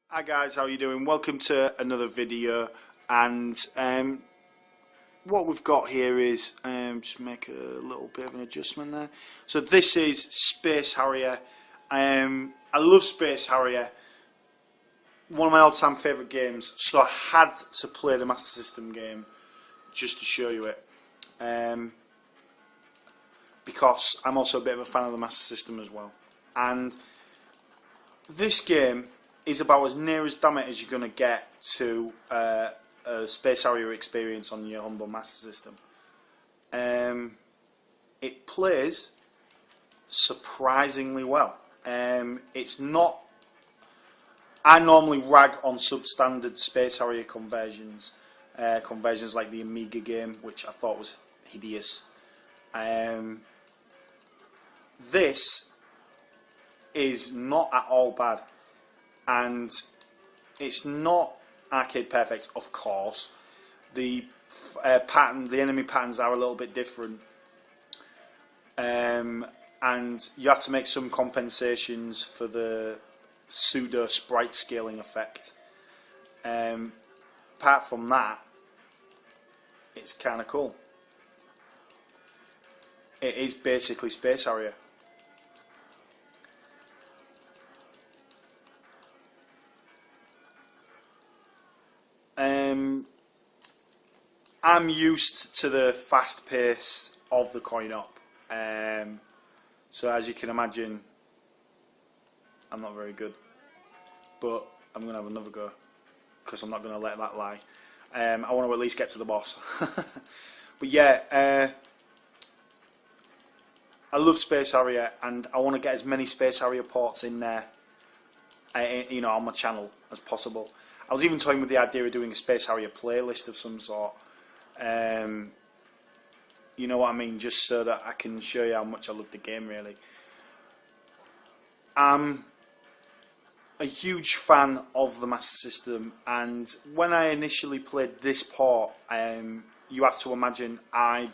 Hi guys, how are you doing? Welcome to another video, and what we've got here is just make a little bit of an adjustment there. So this is Space Harrier. I love Space Harrier, one of my all-time favourite games, so I had to play the Master System game just to show you it, because I'm also a bit of a fan of the Master System as well. And this game is about as near as damn it as you're going to get to a Space Harrier experience on your humble Master System. It plays surprisingly well. It's not. I normally rag on substandard Space Harrier conversions, conversions like the Amiga game, which I thought was hideous. This is not at all bad. And it's not arcade perfect, of course. The the enemy patterns are a little bit different, and you have to make some compensations for the pseudo sprite scaling effect. Apart from that, it's kind of cool. It is basically Space Harrier. I'm used to the fast pace of the coin op, so as you can imagine, I'm not very good, but I'm going to have another go, because I'm not going to let that lie. I want to at least get to the boss. But yeah, I love Space Harrier, and I want to get as many Space Harrier ports in there, on my channel as possible. I was even toying with the idea of doing a Space Harrier playlist of some sort. You know what I mean? Just so that I can show you how much I love the game, really. I'm a huge fan of the Master System, and when I initially played this port, you have to imagine I'd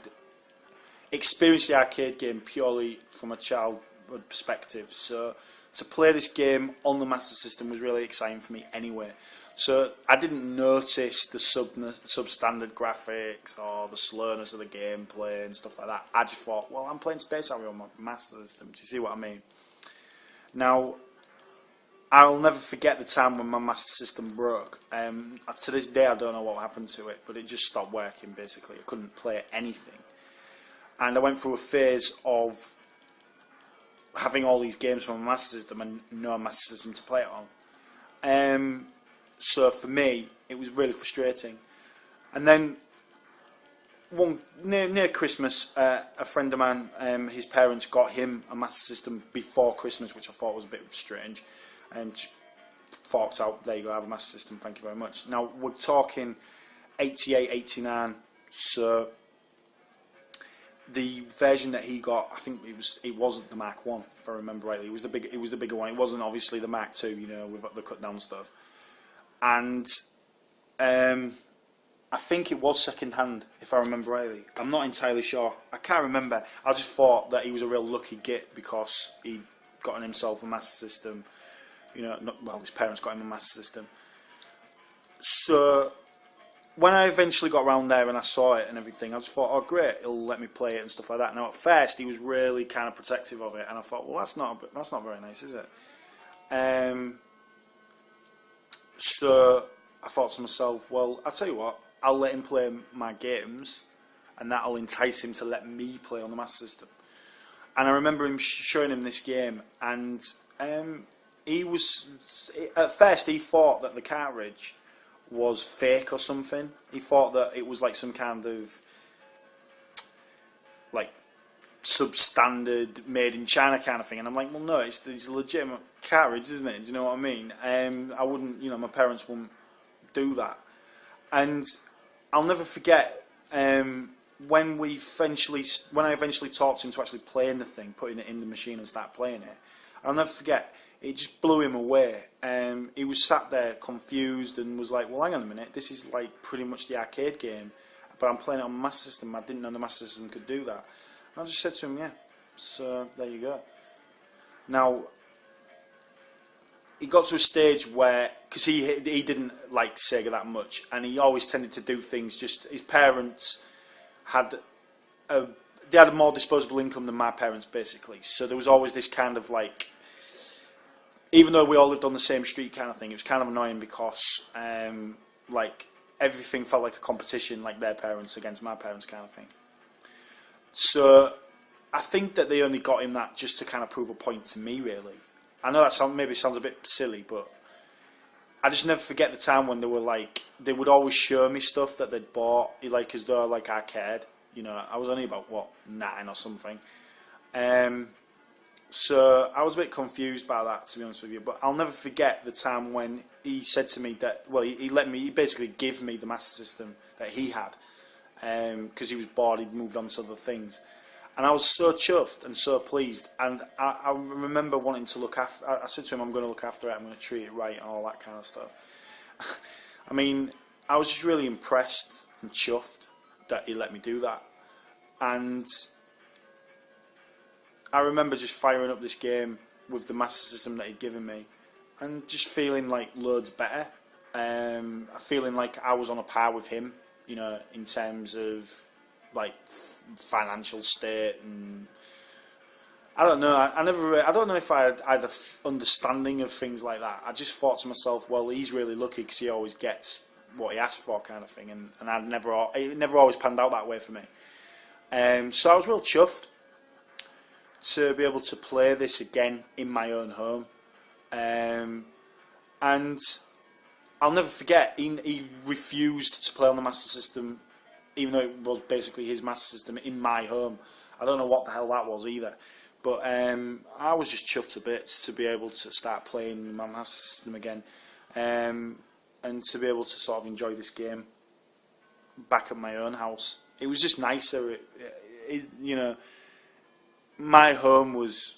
experienced the arcade game purely from a childhood perspective. So to play this game on the Master System was really exciting for me anyway. So I didn't notice the substandard graphics or the slowness of the gameplay and stuff like that. I just thought, well, I'm playing Space Harrier on my Master System. Do you see what I mean? Now, I'll never forget the time when my Master System broke. To this day, I don't know what happened to it, but it just stopped working, basically. I couldn't play anything. And I went through a phase of having all these games from my Master System and no Master System to play it on. So for me, it was really frustrating. And then near Christmas, a friend of mine, his parents got him a Master System before Christmas, which I thought was a bit strange. And forks out, there you go, I have a Master System, thank you very much. Now, we're talking 88, 89, so the version that he got, I think it wasn't the Mark 1, if I remember rightly. It was the bigger one. It wasn't obviously the Mark 2, with the cut down stuff. And I think it was second hand, if I remember rightly. I'm not entirely sure. I can't remember. I just thought that he was a real lucky git because he'd gotten himself a Master System. His parents got him a Master System. So when I eventually got around there and I saw it and everything, I just thought, oh great, he'll let me play it and stuff like that. Now at first he was really kind of protective of it, and I thought, well, that's not very nice, is it? So I thought to myself, well, I'll tell you what, I'll let him play my games, and that'll entice him to let me play on the Master System. And I remember him showing him this game, and he was, at first he thought that the cartridge was fake or something. He thought that it was like some kind of like substandard made in China kind of thing, and I'm like, well, no, it's a legitimate cartridge, isn't it? Do you know what I mean? I wouldn't, my parents wouldn't do that. And I'll never forget when I eventually taught him to actually play in the thing, putting it in the machine and start playing it. I'll never forget, it just blew him away. He was sat there confused and was like, well, hang on a minute, this is like pretty much the arcade game, but I'm playing it on my Master System. I didn't know the Master System could do that. And I just said to him, yeah, so there you go. Now, he got to a stage where, because he didn't like Sega that much, and he always tended to do things. Just his parents had they had a more disposable income than my parents, basically. So there was always this kind of like, even though we all lived on the same street kind of thing, it was kind of annoying because like everything felt like a competition, like their parents against my parents kind of thing. So I think that they only got him that just to kind of prove a point to me, really. I know that maybe sounds a bit silly, but I just never forget the time when they were like, they would always show me stuff that they'd bought, like as though like I cared. You know, I was only about, what, 9 or something. So I was a bit confused by that, to be honest with you. But I'll never forget the time when he said to me that, well, he basically gave me the Master System that he had, because he was bored, he'd moved on to other things. And I was so chuffed and so pleased. And I remember wanting to look after. I said to him, I'm going to look after it. I'm going to treat it right and all that kind of stuff. I mean, I was just really impressed and chuffed that he let me do that. And I remember just firing up this game with the Master System that he'd given me, and just feeling like loads better. Feeling like I was on a par with him, you know, in terms of like financial state, and I don't know. I don't know if I had an understanding of things like that. I just thought to myself, well, he's really lucky because he always gets what he asked for, kind of thing. And it never always panned out that way for me. So I was real chuffed to be able to play this again in my own home. And I'll never forget, he refused to play on the Master System, even though it was basically his Master System in my home. I don't know what the hell that was either. But I was just chuffed to bits to be able to start playing my Master System again. And to be able to sort of enjoy this game back at my own house. It was just nicer. You know, my home was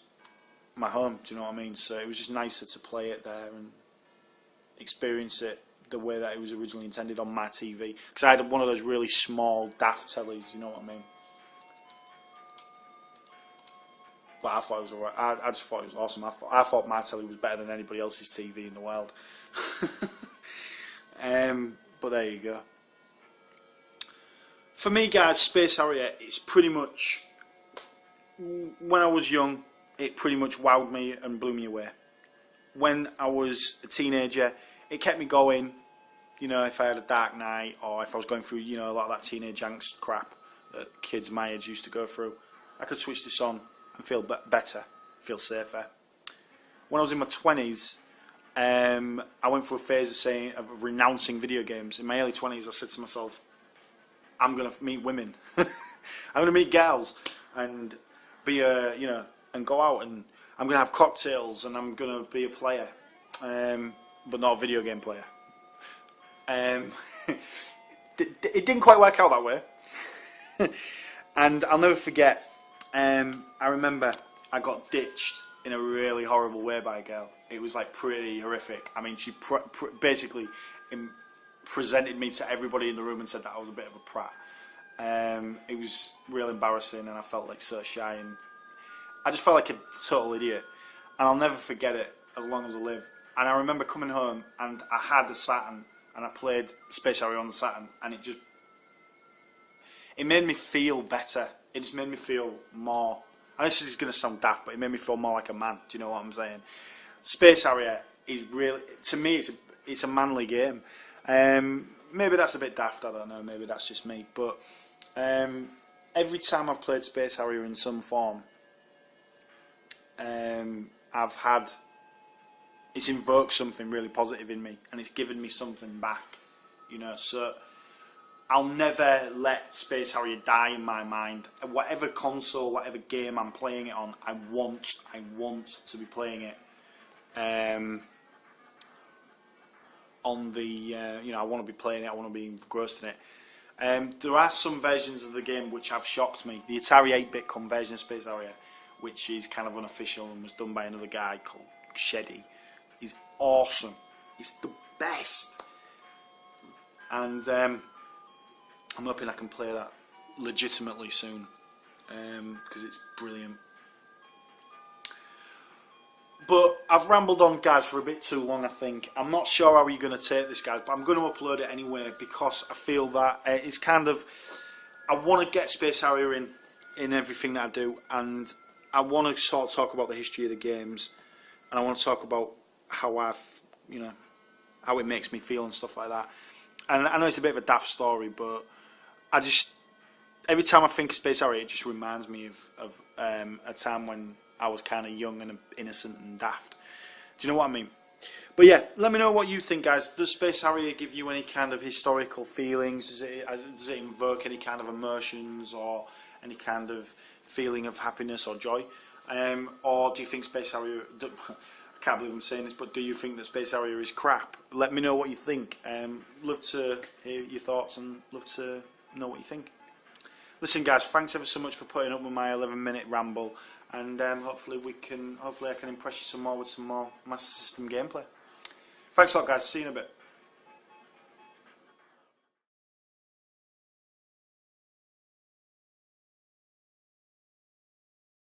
my home, do you know what I mean? So it was just nicer to play it there and experience it the way that it was originally intended on my TV. Because I had one of those really small, daft tellies, you know what I mean? But I thought it was alright. I just thought it was awesome. I thought my telly was better than anybody else's TV in the world. But there you go. For me, guys, Space Harrier, it's pretty much, when I was young, it pretty much wowed me and blew me away. When I was a teenager, it kept me going. You know, if I had a dark night, or if I was going through, you know, a lot of that teenage angst crap that kids my age used to go through, I could switch this on and feel better, feel safer. When I was in my 20s, I went through a phase of renouncing video games. In my early 20s, I said to myself, I'm going to meet women. I'm going to meet girls and be you know, and go out, and I'm going to have cocktails, and I'm going to be a player, but not a video game player. It didn't quite work out that way. And I'll never forget, I remember I got ditched in a really horrible way by a girl. It was like pretty horrific. I mean, she basically presented me to everybody in the room and said that I was a bit of a prat. It was real embarrassing, and I felt like so shy, and I just felt like a total idiot. And I'll never forget it as long as I live. And I remember coming home, and I had the Saturn, and I played Space Harrier on the Saturn, and it made me feel better. It just made me feel more, and this is going to sound daft, but it made me feel more like a man. Do you know what I'm saying? Space Harrier is really, to me, it's a manly game. Maybe that's a bit daft, I don't know, maybe that's just me, but every time I've played Space Harrier in some form, it's invoked something really positive in me, and it's given me something back, you know. So I'll never let Space Harrier die in my mind. Whatever console, whatever game I'm playing it on, I want to be playing it on the you know, I want to be playing it, I want to be engrossed in it. There are some versions of the game which have shocked me. The Atari 8-bit conversion of Space Harrier, which is kind of unofficial and was done by another guy called Sheddy, is awesome. It's the best. And I'm hoping I can play that legitimately soon, because it's brilliant. But I've rambled on, guys, for a bit too long, I think. I'm not sure how you're going to take this, guys, but I'm going to upload it anyway because I feel that it's kind of... I want to get Space Harrier in everything that I do, and I want to sort of talk about the history of the games, and I want to talk about how how it makes me feel and stuff like that. And I know it's a bit of a daft story, but I just... Every time I think of Space Harrier, it just reminds me of a time when I was kind of young and innocent and daft. Do you know what I mean? But yeah, let me know what you think, guys. Does Space Harrier give you any kind of historical feelings? Does it invoke any kind of emotions or any kind of feeling of happiness or joy? Or do you think Space Harrier... I can't believe I'm saying this, but do you think that Space Harrier is crap? Let me know what you think. Love to hear your thoughts and love to know what you think. Listen, guys, thanks ever so much for putting up with my 11-minute ramble, and hopefully I can impress you some more with some more Master System gameplay. Thanks a lot, guys. See you in a bit.